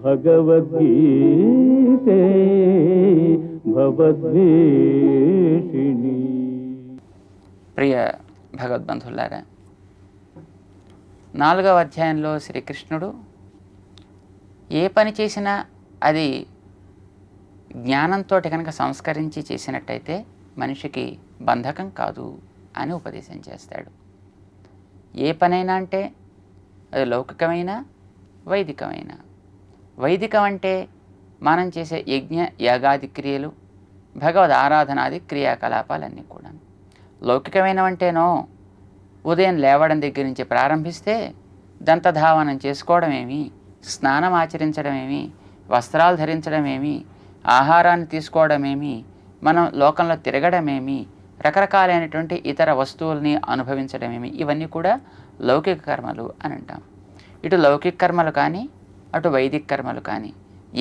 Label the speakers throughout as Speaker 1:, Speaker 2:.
Speaker 1: భగవద్గీతే భవద్వేషిణి.
Speaker 2: ప్రియ భగవద్బంధువులారా, 4వ అధ్యాయంలో శ్రీకృష్ణుడు ఏ పని చేసినా అది జ్ఞానంతో కనుక సంస్కరించి చేసినట్టయితే మనిషికి బంధకం కాదు అని ఉపదేశం చేస్తాడు. ఏ పనైనా అంటే అది లౌకికమైన వైదికమైన. వైదికం అంటే మనం చేసే యజ్ఞ యాగాది క్రియలు, భగవద్ ఆరాధనాది క్రియాకలాపాలన్నీ కూడా. లౌకికమైనవంటేనో ఉదయం లేవడం దగ్గర నుంచి ప్రారంభిస్తే దంతధావనం చేసుకోవడమేమి, స్నానం ఆచరించడమేమి, వస్త్రాలు ధరించడమేమి, ఆహారాన్ని తీసుకోవడమేమి, మనం లోకంలో తిరగడమేమి, రకరకాలైనటువంటి ఇతర వస్తువుల్ని అనుభవించడమేమి, ఇవన్నీ కూడా లౌకిక కర్మలు అని అంటాం. ఇటు లౌకిక కర్మలు కానీ అటు వైదిక కర్మలు కానీ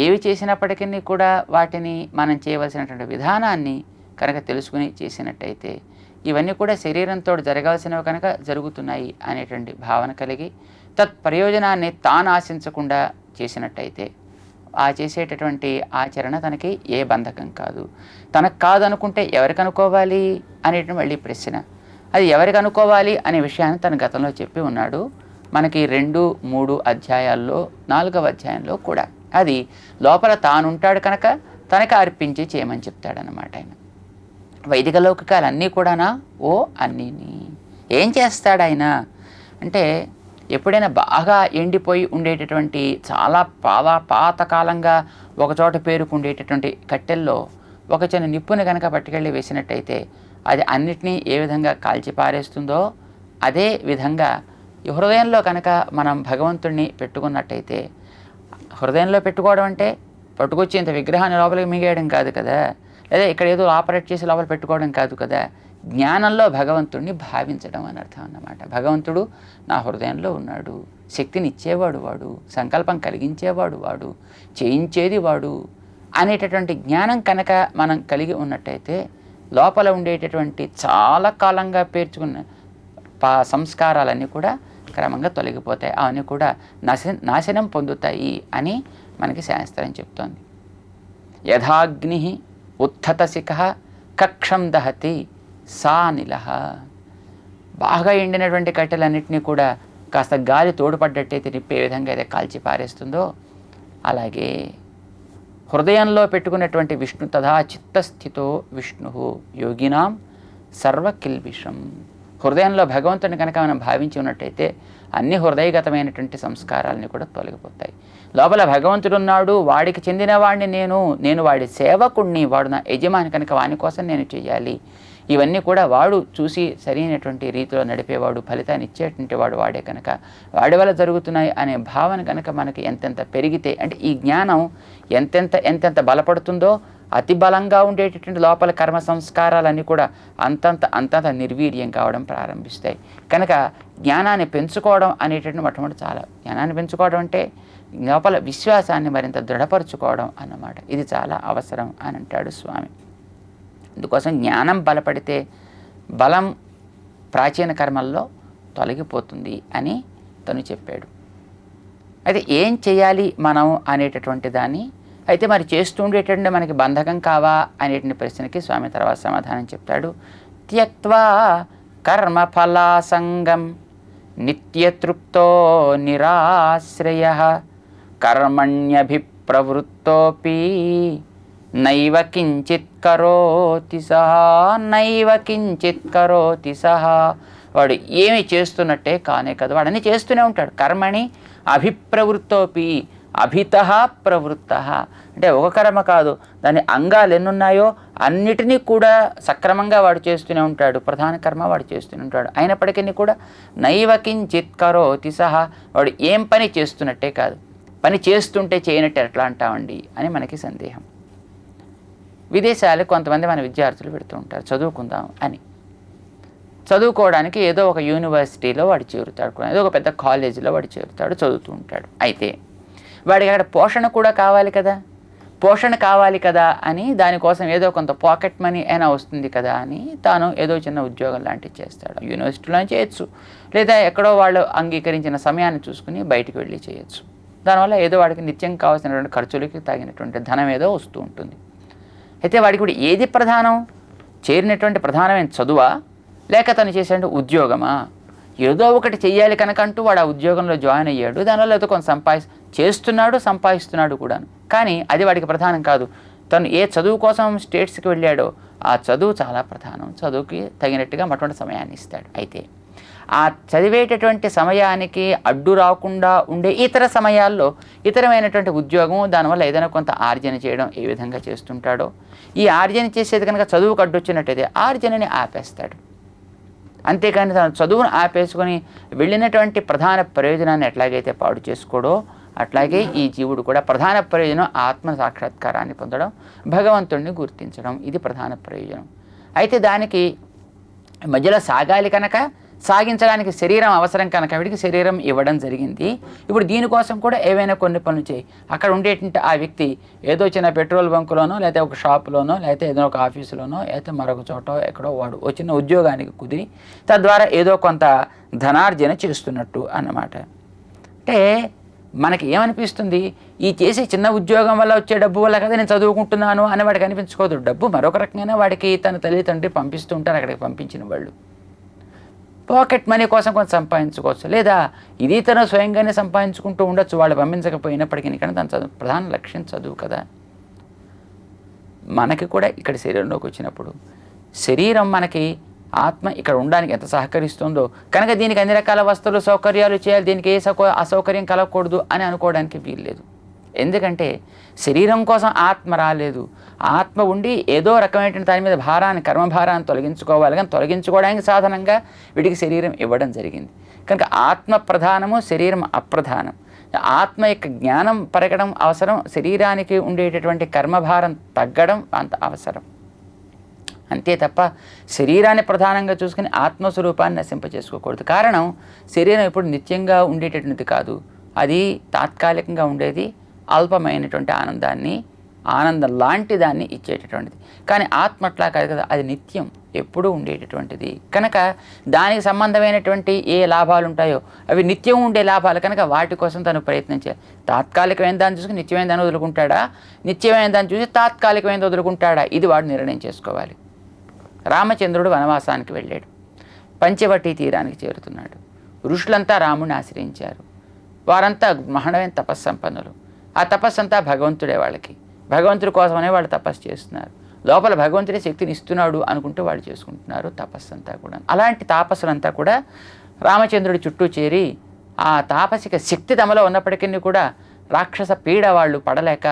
Speaker 2: ఏవి చేసినప్పటికీ కూడా వాటిని మనం చేయవలసినటువంటి విధానాన్ని కనుక తెలుసుకుని చేసినట్టయితే ఇవన్నీ కూడా శరీరంతో జరగాల్సినవి కనుక జరుగుతున్నాయి అనేటువంటి భావన కలిగి తత్ప్రయోజనాన్ని తాను ఆశించకుండా చేసినట్టయితే ఆ చేసేటటువంటి ఆచరణ తనకి ఏ బంధకం కాదు. తనకు కాదనుకుంటే ఎవరికి అనుకోవాలి అనేటువంటి మళ్ళీ ప్రశ్న. అది ఎవరికి అనుకోవాలి అనే విషయాన్ని తన గతంలో చెప్పి ఉన్నాడు మనకి 2, 3 అధ్యాయాల్లో, 4వ అధ్యాయంలో కూడా. అది లోపల తానుంటాడు కనుక తనకి అర్పించి చేయమని చెప్తాడనమాట ఆయన. వైదిక లౌకికాలన్నీ కూడానా అన్నీని ఏం చేస్తాడు ఆయన అంటే, ఎప్పుడైనా బాగా ఎండిపోయి ఉండేటటువంటి చాలా పాతకాలంగా ఒకచోట పేరుకుండేటటువంటి కట్టెల్లో ఒక చిన్న నిప్పుని కనుక పట్టుకెళ్ళి వేసినట్టయితే అది అన్నిటినీ ఏ విధంగా కాల్చి పారేస్తుందో అదే విధంగా హృదయంలో కనుక మనం భగవంతుడిని పెట్టుకున్నట్టయితే, హృదయంలో పెట్టుకోవడం అంటే పట్టుకొచ్చి ఇంత విగ్రహాన్ని లోపలికి మింగేయడం కాదు కదా, లేదా ఇక్కడ ఏదో ఆపరేట్ చేసి లోపల పెట్టుకోవడం కాదు కదా, జ్ఞానంలో భగవంతుడిని భావించడం అని అర్థం అన్నమాట. భగవంతుడు నా హృదయంలో ఉన్నాడు, శక్తిని ఇచ్చేవాడు వాడు, సంకల్పం కలిగించేవాడు వాడు, చేయించేది వాడు అనేటటువంటి జ్ఞానం కనుక మనం కలిగి ఉన్నట్టయితే లోపల ఉండేటటువంటి చాలా కాలంగా పేర్చుకున్న సంస్కారాలన్నీ కూడా క్రమంగా తొలగిపోతాయి, అవన్నీ కూడా నాశనం పొందుతాయి అని మనకి శాస్త్రం చెప్తోంది. యథాగ్ని ఉత్థత శిఖ కక్షం దహతి సా నిలహ. బాగా ఎండినటువంటి కట్టెలన్నింటినీ కూడా కాస్త గాలి తోడుపడ్డట్టయితే నిప్పే విధంగా అయితే కాల్చి పారేస్తుందో అలాగే హృదయంలో పెట్టుకున్నటువంటి విష్ణు తథా చిత్తస్థితో విష్ణు యోగినాం సర్వకిల్బిషం. హృదయంలో భగవంతుని కనుక మనం భావించి ఉన్నట్టయితే అన్ని హృదయగతమైనటువంటి సంస్కారాలని కూడా తొలగిపోతాయి. లోపల భగవంతుడు ఉన్నాడు, వాడికి చెందిన వాడిని నేను వాడి సేవకుడిని, వాడు నా యజమాని కనుక వాని కోసం నేను చెయ్యాలి, ఇవన్నీ కూడా వాడు చూసి సరైనటువంటి రీతిలో నడిపేవాడు, ఫలితాన్ని ఇచ్చేటువంటి వాడే కనుక వాడి వల్ల జరుగుతున్నాయి అనే భావన కనుక మనకి ఎంతెంత పెరిగితే, అంటే ఈ జ్ఞానం ఎంతెంత బలపడుతుందో అతి బలంగా ఉండేటటువంటి లోపల కర్మ సంస్కారాలన్నీ కూడా అంతంత నిర్వీర్యం కావడం ప్రారంభిస్తాయి. కనుక జ్ఞానాన్ని పెంచుకోవడం అనేటటువంటి మొట్టమొదటి చాలా, జ్ఞానాన్ని పెంచుకోవడం అంటే లోపల విశ్వాసాన్ని మరింత దృఢపరుచుకోవడం అన్నమాట. ఇది చాలా అవసరం అని అంటాడు స్వామి. అందుకోసం జ్ఞానం బలపడితే బలం ప్రాచీన కర్మల్లో తొలగిపోతుంది అని తను చెప్పాడు. అయితే ఏం చేయాలి మనం అనేటటువంటి దాన్ని, అయితే మరి చేస్తూ ఉండేటటువంటి మనకి బంధకం కావా అనేటువంటి ప్రశ్నకి స్వామి తర్వాత సమాధానం చెప్తాడు. త్యక్త్వా కర్మఫలాసంగం నిత్యతృప్తో నిరాశ్రయః కర్మణ్యభిప్రవృత్తోపి నైవ కించిత్ కరోతి సహా. వాడు ఏమి చేస్తున్నట్టే కానే కదా, వాడని చేస్తూనే ఉంటాడు. కర్మణి అభిప్రవృత్తోపి అభితః ప్రవృత్త అంటే ఒక కర్మ కాదు, దాని అంగాలు ఎన్నున్నాయో అన్నిటినీ కూడా సక్రమంగా వాడు చేస్తూనే ఉంటాడు. ప్రధాన కర్మ వాడు చేస్తూనే ఉంటాడు. అయినప్పటికీ కూడా నైవ కించిత్ కరోతి సహా, వాడు ఏం పని చేస్తున్నట్టే కాదు, పని చేస్తుంటే చేయనట్టు ఎట్లా అంటామండి అని మనకి సందేహం. విదేశాలకు కొంతమంది మన విద్యార్థులు పెడుతూ ఉంటారు చదువుకుందాం అని. చదువుకోవడానికి ఏదో ఒక యూనివర్సిటీలో వాడు చేరుతాడు, ఏదో ఒక పెద్ద కాలేజీలో వాడు చేరుతాడు, చదువుతూ ఉంటాడు. అయితే వాడికి అక్కడ పోషణ కూడా కావాలి కదా, పోషణ కావాలి కదా అని దానికోసం ఏదో కొంత పాకెట్ మనీ అయినా వస్తుంది కదా అని తాను ఏదో చిన్న ఉద్యోగం లాంటివి చేస్తాడు. యూనివర్సిటీలో చేయొచ్చు, లేదా ఎక్కడో వాళ్ళు అంగీకరించిన సమయాన్ని చూసుకుని బయటికి వెళ్ళి చేయొచ్చు. దానివల్ల ఏదో వాడికి నిత్యం కావాల్సినటువంటి ఖర్చులకి తగినటువంటి ధనం ఏదో వస్తూ ఉంటుంది. అయితే వాడికి కూడా ఏది ప్రధానం? చేరినటువంటి ప్రధానమైన చదువా, లేక తను చేసేటువంటి ఉద్యోగమా? ఏదో ఒకటి చెయ్యాలి కనుకంటూ వాడు ఆ ఉద్యోగంలో జాయిన్ అయ్యాడు, దానివల్ల ఏదో కొంత సంపాదిస్తున్నాడు కూడాను. కానీ అది వాడికి ప్రధానం కాదు. తను ఏ చదువు కోసం స్టేట్స్కి వెళ్ళాడో ఆ చదువు చాలా ప్రధానం. చదువుకి తగినట్టుగా అటువంటి సమయాన్ని ఇస్తాడు. అయితే ఆ చదివేటటువంటి సమయానికి అడ్డు రాకుండా ఉండే ఇతర సమయాల్లో ఇతరమైనటువంటి ఉద్యోగం, దానివల్ల ఏదైనా కొంత ఆర్జన చేయడం ఏ విధంగా చేస్తుంటాడో, ఈ ఆర్జన చేసేది కనుక చదువుకు అడ్డొచ్చినట్టయితే ఆర్జనని ఆపేస్తాడు. అంతేకాని తన చదువును ఆపేసుకొని వెళ్ళినటువంటి ప్రధాన ప్రయోజనాన్ని ఎట్లాగైతే పాడు చేసుకోడో అట్లాగే ఈ జీవుడు కూడా ప్రధాన ప్రయోజనం ఆత్మ సాక్షాత్కారాన్ని పొందడం, భగవంతుడిని గుర్తించడం, ఇది ప్రధాన ప్రయోజనం. అయితే దానికి మధ్యలో సాగాలి కనుక సాగించడానికి శరీరం అవసరం కనుక వీడికి శరీరం ఇవ్వడం జరిగింది. ఇప్పుడు దీనికోసం కూడా ఏవైనా కొన్ని పనులు చేయి. అక్కడ ఉండేటువంటి ఆ వ్యక్తి ఏదో చిన్న పెట్రోల్ బంకులోనో, లేకపోతే ఒక షాపులోనో, లేకపోతే ఏదో ఒక ఆఫీసులోనో, లేకపోతే మరొక చోట ఎక్కడో వాడు ఓ చిన్న ఉద్యోగానికి కుదిరి తద్వారా ఏదో కొంత ధనార్జన చేస్తున్నట్టు అన్నమాట. అంటే మనకి ఏమనిపిస్తుంది? ఈ చేసే చిన్న ఉద్యోగం వల్ల వచ్చే డబ్బు వల్ల కదా నేను చదువుకుంటున్నాను అని వాడికి అనిపించుకోదు. డబ్బు మరొక రకంగా వాడికి తన తల్లిదండ్రి పంపిస్తూ ఉంటారు అక్కడికి పంపించిన వాళ్ళు. పాకెట్ మనీ కోసం కొంచెం సంపాదించుకోవచ్చు, లేదా ఇది తను స్వయంగానే సంపాదించుకుంటూ ఉండొచ్చు వాళ్ళు పంపించకపోయినప్పటికీ. కానీ తన చదువు ప్రధాన లక్ష్యం చదువు కదా. మనకి కూడా ఇక్కడ శరీరంలోకి వచ్చినప్పుడు శరీరం మనకి ఆత్మ ఇక్కడ ఉండడానికి ఎంత సహకరిస్తుందో కనుక దీనికి అన్ని రకాల వస్తువులు సౌకర్యాలు చేయాలి, దీనికి ఏ అసౌకర్యం కలగకూడదు అని అనుకోవడానికి వీల్లేదు. ఎందుకంటే శరీరం కోసం ఆత్మ రాలేదు. ఆత్మ ఉండి ఏదో రకమైనటువంటి దాని మీద భారాన్ని, కర్మభారాన్ని తొలగించుకోవాలి, కానీ తొలగించుకోవడానికి సాధనంగా వీటికి శరీరం ఇవ్వడం జరిగింది. కనుక ఆత్మ ప్రధానము, శరీరం అప్రధానం. ఆత్మ యొక్క జ్ఞానం పెరగడం అవసరం, శరీరానికి ఉండేటటువంటి కర్మభారం తగ్గడం అంత అవసరం. అంతే తప్ప శరీరాన్ని ప్రధానంగా చూసుకుని ఆత్మస్వరూపాన్ని నశింపచేసుకోకూడదు. కారణం శరీరం ఇప్పుడు నిత్యంగా ఉండేటటువంటిది కాదు, అది తాత్కాలికంగా ఉండేది, అల్పమైనటువంటి ఆనందం లాంటి దాన్ని ఇచ్చేటటువంటిది. కానీ ఆత్మ అట్లా కాదు కదా, అది నిత్యం ఎప్పుడూ ఉండేటటువంటిది. కనుక దానికి సంబంధమైనటువంటి ఏ లాభాలు ఉంటాయో అవి నిత్యం ఉండే లాభాలు కనుక వాటి కోసం తను ప్రయత్నం చేయాలి. తాత్కాలికమైన దాన్ని చూసుకుని నిత్యమైన దాన్ని వదులుకుంటాడా, నిత్యమైన దాన్ని చూసి తాత్కాలికమైన వదులుకుంటాడా, ఇది వాడు నిర్ణయం చేసుకోవాలి. రామచంద్రుడు వనవాసానికి వెళ్ళాడు, పంచవటి తీరానికి చేరుతున్నాడు. ఋషులంతా రాముడిని ఆశ్రయించారు. వారంతా మహనమైన తపస్సంపన్నులు. ఆ తపస్సంతా భగవంతుడే వాళ్ళకి, భగవంతుడి కోసమనే వాళ్ళు తపస్సు చేస్తున్నారు. లోపల భగవంతుడే శక్తిని ఇస్తున్నాడు అనుకుంటూ వాళ్ళు చేసుకుంటున్నారు తపస్సంతా కూడా. అలాంటి తాపస్సులంతా కూడా రామచంద్రుడి చుట్టూ చేరి ఆ తాపసిక శక్తి తమలో ఉన్నప్పటికీ కూడా రాక్షస పీడ వాళ్ళు పడలేక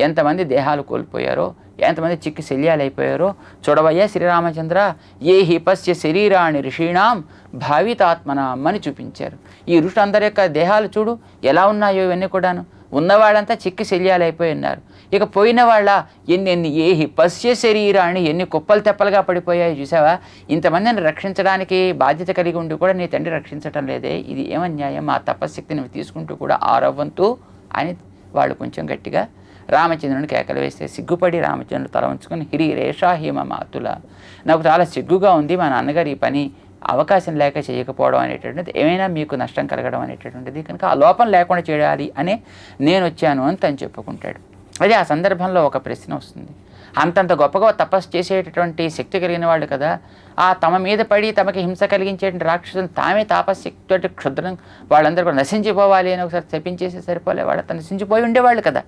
Speaker 2: ఎంతమంది దేహాలు కోల్పోయారో, ఎంతమంది చిక్కి శల్యాలైపోయారో చూడవయ్యా శ్రీరామచంద్ర, ఏ హి పశ్య శరీరాణి ఋషీణాం భావితాత్మనాం అని చూపించారు. ఈ ఋషులందరి యొక్క దేహాలు చూడు ఎలా ఉన్నాయో, ఇవన్నీ కూడాను ఉన్నవాళ్ళంతా చిక్కి శల్యాలైపోయి ఉన్నారు. ఇక పోయిన వాళ్ళ ఎన్ని ఏ హి పశ్య శరీరాన్ని ఎన్ని కుప్పలు తెప్పలుగా పడిపోయాయి చూసావా. ఇంతమందిని రక్షించడానికి బాధ్యత కలిగి ఉండి కూడా నీ తండ్రి రక్షించటం లేదే, ఇది ఏమన్యాయం, ఆ తపశ్శక్తిని తీసుకుంటూ కూడా ఆరవ్వంతు అని వాళ్ళు కొంచెం గట్టిగా రామచంద్రుని కేకలు వేస్తే సిగ్గుపడి రామచంద్రుడు తల ఉంచుకొని హిరి రేషా హీమ మాతుల, నాకు చాలా సిగ్గుగా ఉంది, మా నాన్నగారు ఈ పని అవకాశం లేక చేయకపోవడం అనేటటువంటిది, ఏమైనా మీకు నష్టం కలగడం అనేటటువంటిది, కనుక ఆ లోపం లేకుండా చేయాలి అనే నేను వచ్చాను అని తను చెప్పుకుంటాడు. అదే ఆ సందర్భంలో ఒక ప్రశ్న వస్తుంది. అంతంత గొప్పగా తపస్సు చేసేటటువంటి శక్తి కలిగిన వాళ్ళు కదా, ఆ తమ మీద పడి తమకి హింస కలిగించేటువంటి రాక్షసులను తామే తాపశక్తి క్షుద్రం వాళ్ళందరూ కూడా నశించిపోవాలి అని ఒకసారి చెప్పించేసి సరిపోలే, వాళ్ళు తను నశించిపోయి ఉండేవాళ్ళు కదా.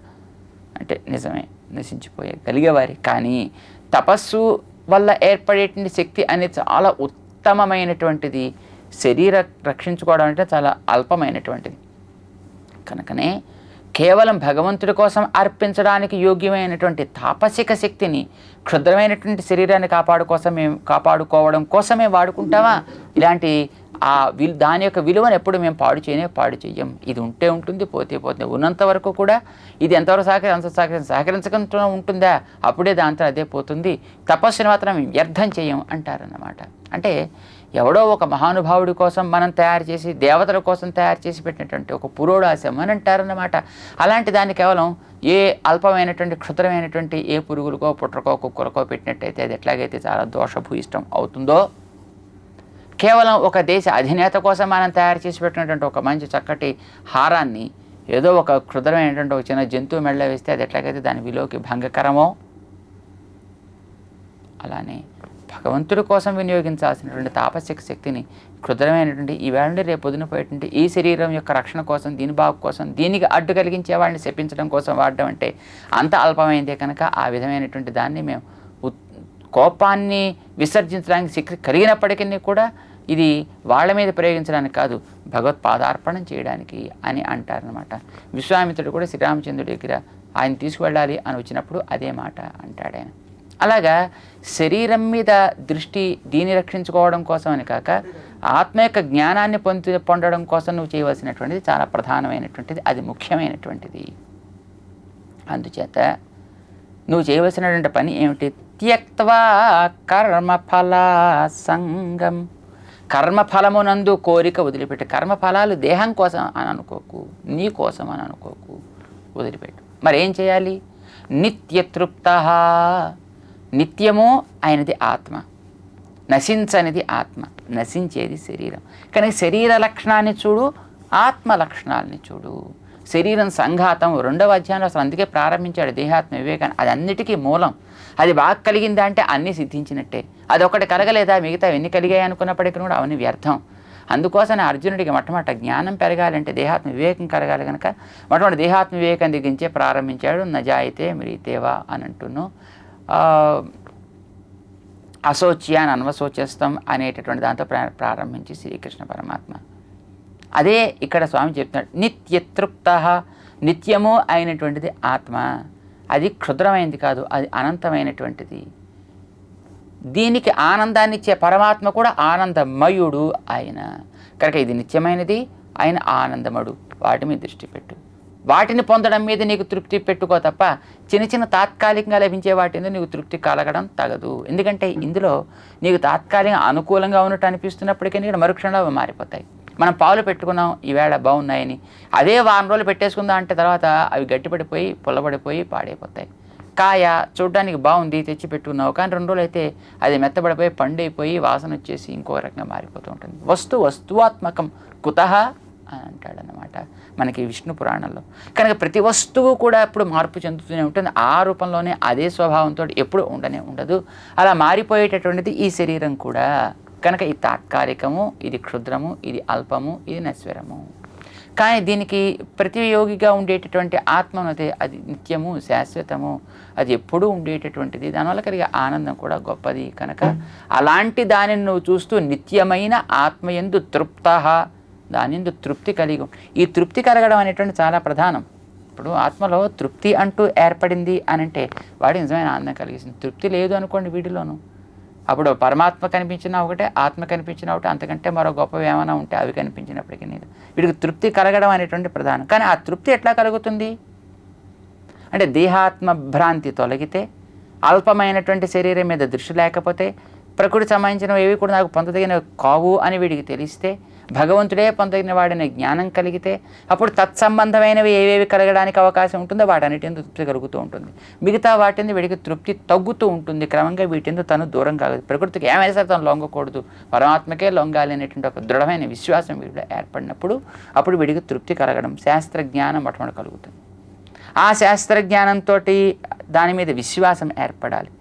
Speaker 2: అంటే నిజమే నశించిపోయే కలిగేవారి, కానీ తపస్సు వల్ల ఏర్పడేటువంటి శక్తి అనేది చాలా ఉత్తమమైనటువంటిది, శరీర రక్షించుకోవడం అంటే చాలా అల్పమైనటువంటిది. కనుకనే కేవలం భగవంతుడి కోసం అర్పించడానికి యోగ్యమైనటువంటి తాపసిక శక్తిని క్షుద్రమైనటువంటి శరీరాన్ని కాపాడుకోవడం కోసమే వాడుకుంటావా? ఇలాంటి దాని యొక్క విలువను ఎప్పుడు మేము పాడు చెయ్యం. ఇది ఉంటే ఉంటుంది, పోతే పోతుంది. ఉన్నంత వరకు కూడా ఇది ఎంతవరకు సహకరించకుండా ఉంటుందా, అప్పుడే దాంతో అదే పోతుంది. తపస్సుని మాత్రం వ్యర్థం చెయ్యం అంటారన్నమాట. అంటే ఎవడో ఒక మహానుభావుడి కోసం మనం తయారు చేసి, దేవతల కోసం తయారు చేసి పెట్టినటువంటి ఒక పురోడాశం అని అంటారన్నమాట. అలాంటి దాన్ని కేవలం ఏ అల్పమైనటువంటి క్షుద్రమైనటువంటి ఏ పురుగులకో పుట్రకో కుక్కలకో పెట్టినట్టయితే అది ఎట్లాగైతే చాలా దోషభూయిష్టం అవుతుందో, కేవలం ఒక దేశ అధినేత కోసం మనం తయారు చేసి పెట్టినటువంటి ఒక మంచి చక్కటి హారాన్ని ఏదో ఒక క్షుద్రమైనటువంటి ఒక చిన్న జంతువు మెళ్ళ వేస్తే అది ఎట్లాగైతే దాని విలువకి భంగకరమో, అలానే భగవంతుడి కోసం వినియోగించాల్సినటువంటి తాపశక్తి శక్తిని క్షుద్రమైనటువంటి ఈవేళ నుండి రేపు పొద్దున పోయేటువంటి ఈ శరీరం యొక్క రక్షణ కోసం, దీని బాగు కోసం, దీనికి అడ్డు కలిగించే వాళ్ళని శపించడం కోసం వాడడం అంటే అంత అల్పమైందే కనుక ఆ విధమైనటువంటి దాన్ని మేము కోపాన్ని విసర్జించడానికి శక్తి కలిగినప్పటికీ కూడా ఇది వాళ్ళ మీద ప్రయోగించడానికి కాదు, భగవత్పాదార్పణం చేయడానికి అని అంటారనమాట. విశ్వామిత్రుడు కూడా శ్రీరామచంద్రుడి దగ్గర ఆయన తీసుకువెళ్ళాలి అని వచ్చినప్పుడు అదే మాట అంటాడు ఆయన. అలాగా శరీరం మీద దృష్టి దీన్ని రక్షించుకోవడం కోసం అని కాక ఆత్మ యొక్క జ్ఞానాన్ని పొందడం కోసం నువ్వు చేయవలసినటువంటిది చాలా ప్రధానమైనటువంటిది, అది ముఖ్యమైనటువంటిది. అందుచేత నువ్వు చేయవలసినటువంటి పని ఏమిటి? త్యక్త్వా కర్మఫల సంగం. కర్మఫలమునందు కోరిక వదిలిపెట్టు. కర్మఫలాలు దేహం కోసం అని అనుకోకు, నీ కోసం అని అనుకోకు, వదిలిపెట్టు. మరి ఏం చేయాలి? నిత్యతృప్త. నిత్యము అయినది ఆత్మ, నశించనిది ఆత్మ, నశించేది శరీరం. కానీ శరీర లక్షణాన్ని చూడు, ఆత్మ లక్షణాలని చూడు. శరీరం సంఘాతం 2వ అధ్యాయంలో అసలు అందుకే ప్రారంభించాడు దేహాత్మ వివేకాన్ని. అది అన్నిటికీ మూలం. అది బాగా కలిగిందా అంటే అన్నీ సిద్ధించినట్టే. అది ఒకటి కలగలేదా మిగతా ఎన్ని కలిగాయి అనుకున్నప్పటికీ కూడా అవన్నీ వ్యర్థం. అందుకోసం అర్జునుడికి మొట్టమొదట జ్ఞానం పెరగాలంటే దేహాత్మ వివేకం కలగాలి కనుక మొట్టమొదటి దేహాత్మ వివేకం దిగించే ప్రారంభించాడు. నజాయితే మ్రీతేవా అని అంటును, అశోచ్యాన్ అన్వశోచ్యస్తం అనేటటువంటి దాంతో ప్రారంభించి శ్రీకృష్ణ పరమాత్మ అదే ఇక్కడ స్వామి చెప్తున్నాడు. నిత్యతృప్త. నిత్యము అయినటువంటిది ఆత్మ, అది క్షుద్రమైనది కాదు, అది అనంతమైనటువంటిది. దీనికి ఆనందాన్ని ఇచ్చే పరమాత్మ కూడా ఆనందమయుడు ఆయన కనుక ఇది నిత్యమైనది, ఆయన ఆనందమడు. వాటి మీద దృష్టి పెట్టు. వాటిని పొందడం మీద నీకు తృప్తి పెట్టుకో తప్ప చిన్న చిన్న తాత్కాలికంగా లభించే వాటిని నీకు తృప్తి కలగడం తగదు. ఎందుకంటే ఇందులో నీకు తాత్కాలికంగా అనుకూలంగా ఉన్నట్టు అనిపిస్తున్నప్పటికీ ఇక్కడ మరుక్షణంలో అవి మారిపోతాయి. మనం పాలు పెట్టుకున్నాం ఈవేళ బాగున్నాయని, అదే వారం రోజులు పెట్టేసుకుందాం అంటే తర్వాత అవి గట్టిపడిపోయి పుల్లబడిపోయి పాడైపోతాయి. కాయ చూడడానికి బాగుంది తెచ్చి పెట్టుకున్నావు, కానీ 2 రోజులు అయితే అది మెత్తబడిపోయి పండైపోయి వాసన వచ్చేసి ఇంకో రకంగా మారిపోతూ ఉంటుంది. వస్తువాత్మకం కుతః అని అంటాడనమాట మనకి విష్ణు పురాణంలో. కనుక ప్రతి వస్తువు కూడా ఎప్పుడు మార్పు చెందుతూనే ఉంటుంది. ఆ రూపంలోనే అదే స్వభావంతో ఎప్పుడు ఉండనే ఉండదు. అలా మారిపోయేటటువంటిది ఈ శరీరం కూడా. కనుక ఇది తాత్కాలికము, ఇది క్షుద్రము, ఇది అల్పము, ఇది నశ్వరము. కానీ దీనికి ప్రతియోగిగా ఉండేటటువంటి ఆత్మనతే అది నిత్యము, శాశ్వతము, అది ఎప్పుడూ ఉండేటటువంటిది. దానివల్ల కలిగే ఆనందం కూడా గొప్పది. కనుక అలాంటి దానిని నువ్వు చూస్తూ నిత్యమైన ఆత్మయందు తృప్త, దానిందు తృప్తి కలిగి. ఈ తృప్తి కలగడం అనేటువంటి చాలా ప్రధానం. ఇప్పుడు ఆత్మలో తృప్తి అంటూ ఏర్పడింది అని అంటే వాడి నిజమైన ఆనందం కలిగిస్తుంది. తృప్తి లేదు అనుకోండి వీడిలోనూ, అప్పుడు పరమాత్మ కనిపించినా ఒకటే, ఆత్మ కనిపించినా ఒకటే, అంతకంటే మరో గొప్పవి ఏమైనా ఉంటే అవి కనిపించినప్పటికీ వీడికి తృప్తి కలగడం అనేటువంటి ప్రధానం. కానీ ఆ తృప్తి ఎట్లా కలుగుతుంది అంటే దేహాత్మ భ్రాంతి తొలగితే, అల్పమైనటువంటి శరీరం మీద దృష్టి లేకపోతే, ప్రకృతి సంబంధించినవి ఏవి కూడా నాకు పొందదగినవి కావు అని వీడికి తెలిస్తే, భగవంతుడే పొందగిన వాడిని జ్ఞానం కలిగితే, అప్పుడు తత్సంబంధమైనవి ఏవేవి కలగడానికి అవకాశం ఉంటుందో వాటన్నిటి తృప్తి కలుగుతూ ఉంటుంది. మిగతా వాటిని వీడికి తృప్తి తగ్గుతూ ఉంటుంది. క్రమంగా వీటిందు తను దూరం కాదు. ప్రకృతికి ఏమైనా సరే తను లొంగకూడదు, పరమాత్మకే లొంగాలి అనేటువంటి ఒక దృఢమైన విశ్వాసం వీడిలో ఏర్పడినప్పుడు అప్పుడు వీడికి తృప్తి కలగడం, శాస్త్రజ్ఞానం మొట్టమొదటి కలుగుతుంది. ఆ శాస్త్రజ్ఞానంతో దాని మీద విశ్వాసం ఏర్పడాలి.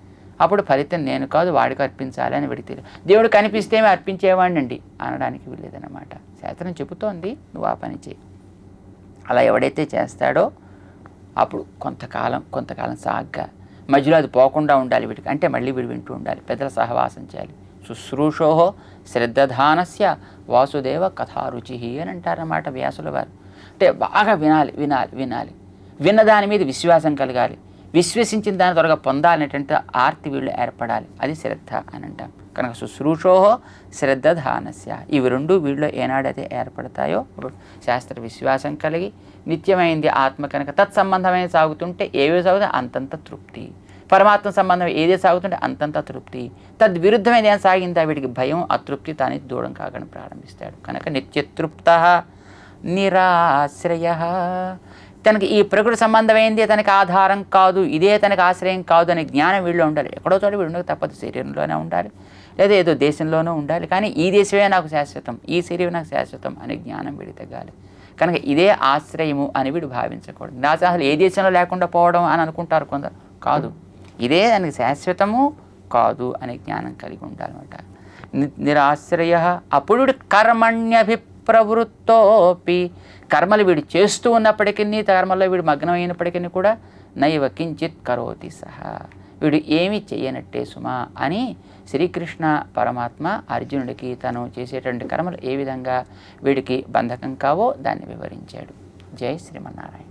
Speaker 2: అప్పుడు ఫలితం నేను కాదు వాడికి అర్పించాలి అని వీడికి తెలియదు. దేవుడు కనిపిస్తే అర్పించేవాడినండి అనడానికి వీల్లేదన్నమాట. శాస్త్రం చెబుతోంది నువ్వు ఆ పని చేయి. అలా ఎవడైతే చేస్తాడో అప్పుడు కొంతకాలం సాగ్గా మధ్యలో అది పోకుండా ఉండాలి వీడికి. అంటే మళ్ళీ వీడు వింటూ ఉండాలి, పెద్దల సహవాసం చేయాలి. శుశ్రూషోహో శ్రద్ధానస్య వాసుదేవ కథారుచి అని అంటారన్నమాట వ్యాసుల వారు. అంటే బాగా వినాలి, విన్న దాని మీద విశ్వాసం కలగాలి, విశ్వసించిన దాన్ని త్వరగా పొందాలనేటువంటి ఆర్తి వీళ్ళు ఏర్పడాలి. అది శ్రద్ధ అని అంటాం. కనుక శుశ్రూషోహో శ్రద్ధానస్య, ఇవి 2 వీళ్ళు ఏనాడైతే ఏర్పడతాయో శాస్త్ర విశ్వాసం కలిగి నిత్యమైంది ఆత్మ కనుక తత్సంబంధమైన సాగుతుంటే ఏవే సాగుతాయి అంతంత తృప్తి, పరమాత్మ సంబంధం ఏదే సాగుతుంటే అంతంత తృప్తి. తద్విరుద్ధమైన ఏం సాగిందా వీడికి భయం, అతృప్తి, తాని దూరం కాగడం ప్రారంభిస్తాడు. కనుక నిత్యతృప్త నిరాశ్రయ. తనకి ఈ ప్రకృతి సంబంధమైంది తనకి ఆధారం కాదు, ఇదే తనకి ఆశ్రయం కాదు అనే జ్ఞానం వీళ్ళు ఉండాలి. ఎక్కడో చోట వీళ్ళు ఉండక తప్పదు. శరీరంలోనే ఉండాలి, లేదా ఏదో దేశంలోనూ ఉండాలి. కానీ ఈ దేశమే నాకు శాశ్వతం, ఈ శరీరం నాకు శాశ్వతం అనే జ్ఞానం వీడి తగ్గాలి. కనుక ఇదే ఆశ్రయము అని వీడు భావించకూడదు. అసలు ఏ దేశంలో లేకుండా పోవడం అని అనుకుంటారు కొందరు. కాదు, ఇదే దానికి శాశ్వతము కాదు అనే జ్ఞానం కలిగి ఉండాలన్నమాట. నిరాశ్రయ అప్పుడు వీడు కర్మణ్యభిప్రవృత్తోపి, కర్మలు వీడు చేస్తూ ఉన్నప్పటికీ, కర్మల్లో వీడు మగ్నమైనప్పటికీ కూడా నైవ కించిత్ కరోతి సహా, వీడు ఏమీ చెయ్యనట్టే సుమా అని శ్రీకృష్ణ పరమాత్మ అర్జునుడికి తను చేసేటువంటి కర్మలు ఏ విధంగా వీడికి బంధకం కావో దాన్ని వివరించాడు. జై శ్రీమన్నారాయణ.